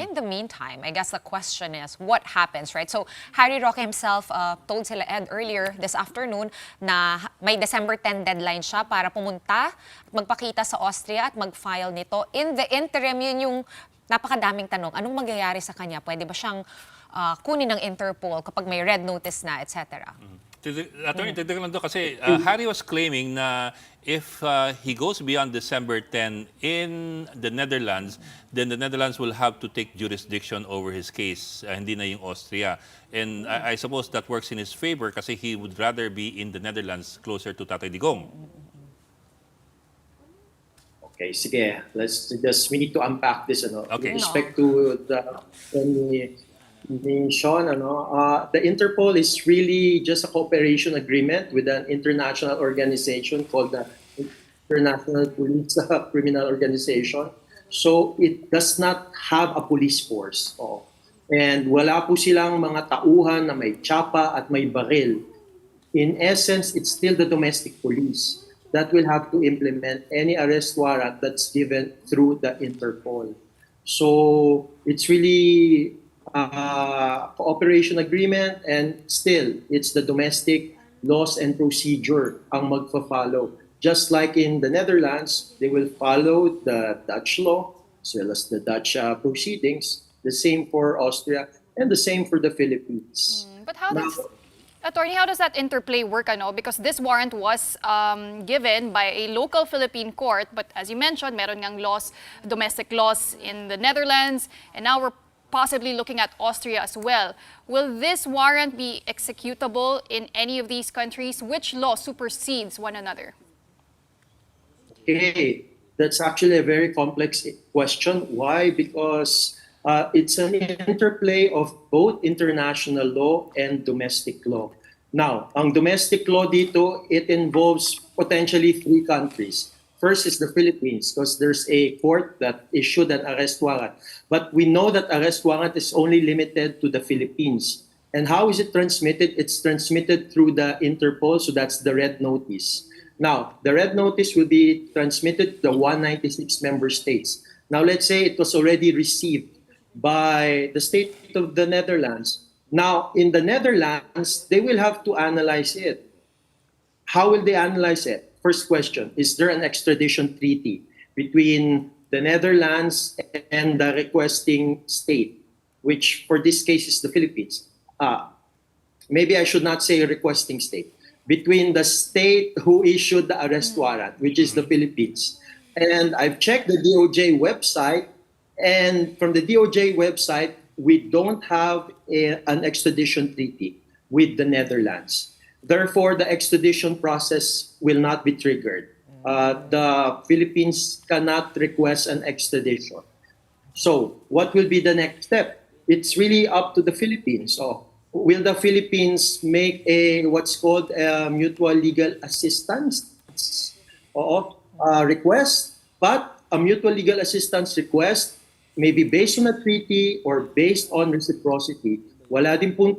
In the meantime, I guess the question is, what happens, right? So, Harry Roque himself told sila Ed earlier this afternoon na may December 10 deadline siya para pumunta, magpakita sa Austria at mag-file nito. In the interim, yun yung napakadaming tanong. Anong mangyayari sa kanya? Pwede ba siyang kunin ng Interpol kapag may red notice na, etc.? Attorney, titignan lang doon kasi Harry was claiming na if he goes beyond December 10 in the Netherlands, then the Netherlands will have to take jurisdiction over his case, hindi na yung Austria. And I suppose that works in his favor kasi he would rather be in the Netherlands closer to Tatay Digong. Okay, sige. We need to unpack this. Okay. With respect to Sean, the Interpol is really just a cooperation agreement with an international organization called the International Police Criminal Organization. So it does not have a police force. And wala po silang mga tauhan na may tsapa at may baril. In essence, it's still the domestic police that will have to implement any arrest warrant that's given through the Interpol. So it's really cooperation agreement, and still it's the domestic laws and procedure ang magfa-follow. Just like in the Netherlands, they will follow the Dutch law as well as the Dutch proceedings. The same for Austria and the same for the Philippines. But how does, Attorney, how does that interplay work? Because this warrant was given by a local Philippine court, but as you mentioned, meron ngang laws, domestic laws in the Netherlands, and now we're possibly looking at Austria as well. Will this warrant be executable in any of these countries? Which law supersedes one another? Okay, that's actually a very complex question. Why? Because it's an interplay of both international law and domestic law. Now, ang domestic law dito, it involves potentially 3 countries. First is the Philippines, because there's a court that issued an arrest warrant. But we know that arrest warrant is only limited to the Philippines. And how is it transmitted? It's transmitted through the Interpol, so that's the red notice. Now, the red notice will be transmitted to the 196 member states. Now, let's say it was already received by the state of the Netherlands. Now, in the Netherlands, they will have to analyze it. How will they analyze it? First question, is there an extradition treaty between the Netherlands and the requesting state, which for this case is the Philippines? Maybe I should not say requesting state. Between the state who issued the arrest warrant, which is the Philippines. And I've checked the DOJ website, and from the DOJ website, we don't have an extradition treaty with the Netherlands. Therefore, the extradition process will not be triggered. The Philippines cannot request an extradition. So, what will be the next step? It's really up to the Philippines. So, will the Philippines make a what's called a mutual legal assistance request? But a mutual legal assistance request may be based on a treaty or based on reciprocity. Wala din pong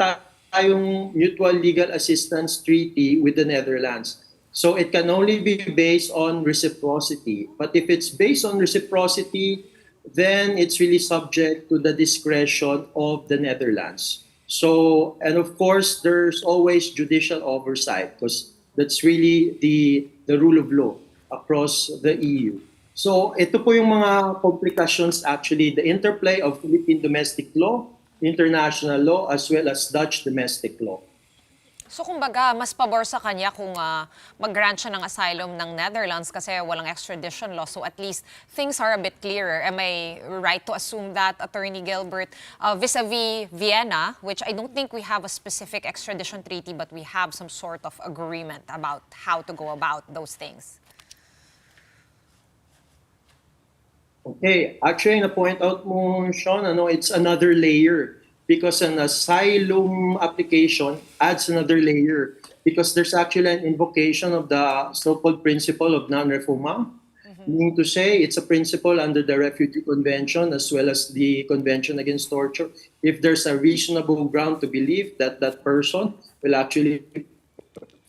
tayong mutual legal assistance treaty with the Netherlands. So it can only be based on reciprocity. But if it's based on reciprocity, then it's really subject to the discretion of the Netherlands. So, and of course, there's always judicial oversight because that's really the rule of law across the EU. So ito po yung mga complications, actually, the interplay of Philippine domestic law, international law, as well as Dutch domestic law. So kumbaga, mas pabor sa kanya kung mag-grant siya ng asylum ng Netherlands kasi walang extradition law. So at least things are a bit clearer. Am I right to assume that, Attorney Gilbert, vis-a-vis Vienna, which I don't think we have a specific extradition treaty, but we have some sort of agreement about how to go about those things? Okay, actually, na-point out mo, Sean, it's another layer because an asylum application adds another layer because there's actually an invocation of the so-called principle of non-refoulement, meaning to say it's a principle under the Refugee Convention as well as the Convention Against Torture. If there's a reasonable ground to believe that that person will actually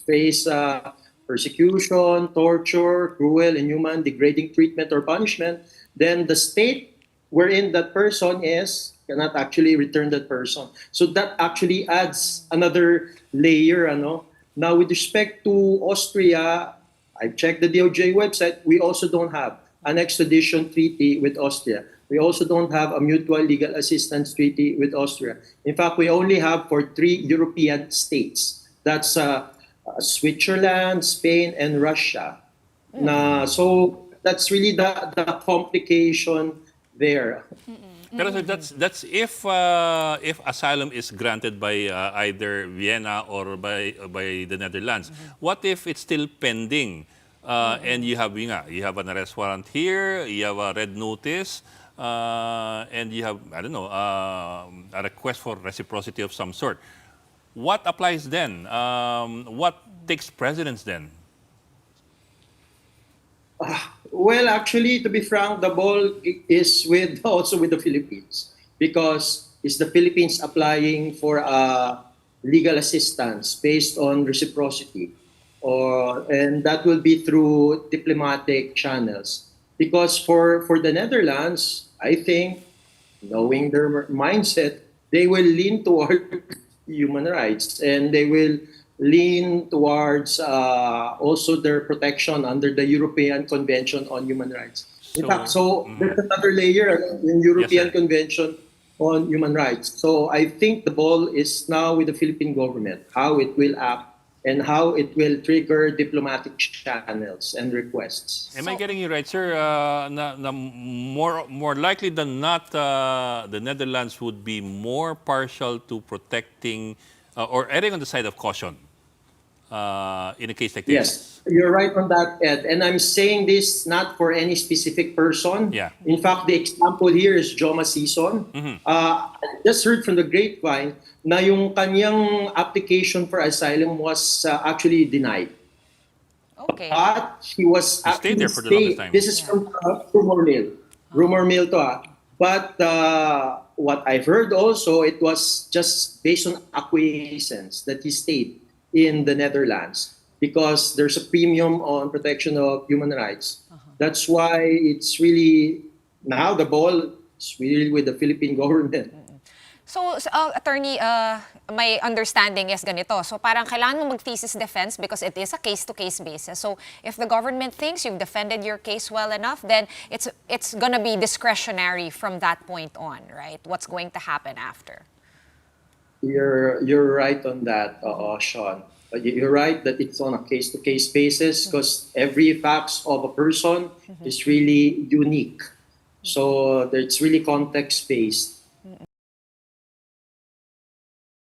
face persecution, torture, cruel, inhuman, degrading treatment or punishment, then the state wherein that person cannot actually return that person. So that actually adds another layer. Now, with respect to Austria, I checked the DOJ website. We also don't have an extradition treaty with Austria. We also don't have a mutual legal assistance treaty with Austria. In fact, we only have for 3 European states. That's Switzerland, Spain, and Russia. So that's really the complication there. Pero sir, that's if asylum is granted by either Vienna or by the Netherlands. What if it's still pending and you have an arrest warrant here, you have a red notice, and you have a request for reciprocity of some sort? What applies then? What takes precedence then? Well, actually, to be frank, the ball is also with the Philippines, because it's the Philippines applying for legal assistance based on reciprocity, and that will be through diplomatic channels. Because for the Netherlands, I think, knowing their mindset, they will lean toward human rights, and they will lean towards also their protection under the European Convention on Human Rights. In fact, there's another layer in European Convention on Human Rights. So I think the ball is now with the Philippine government, how it will act and how it will trigger diplomatic channels and requests. Am I getting you right, sir? More likely than not, the Netherlands would be more partial to protecting or erring on the side of caution in a case like this. Yes, you're right on that, Ed. And I'm saying this not for any specific person. Yeah. In fact, the example here is Joma Sison. I just heard from the grapevine na yung kanyang application for asylum was actually denied. Okay. But he was He stayed there for the longest time. This is from rumor mill. Rumor mill to. But what I've heard also, it was just based on acquiescence that he stayed in the Netherlands because there's a premium on protection of human rights. That's why it's really, now the ball is really with the Philippine government. So, attorney, my understanding is ganito. So, parang kailangan mo mag-thesis defense because it is a case-to-case basis. So, if the government thinks you've defended your case well enough, then it's gonna be discretionary from that point on, right? What's going to happen after? You're right on that, Sean. You're right that it's on a case-to-case basis because every facts of a person is really unique. So it's really context-based.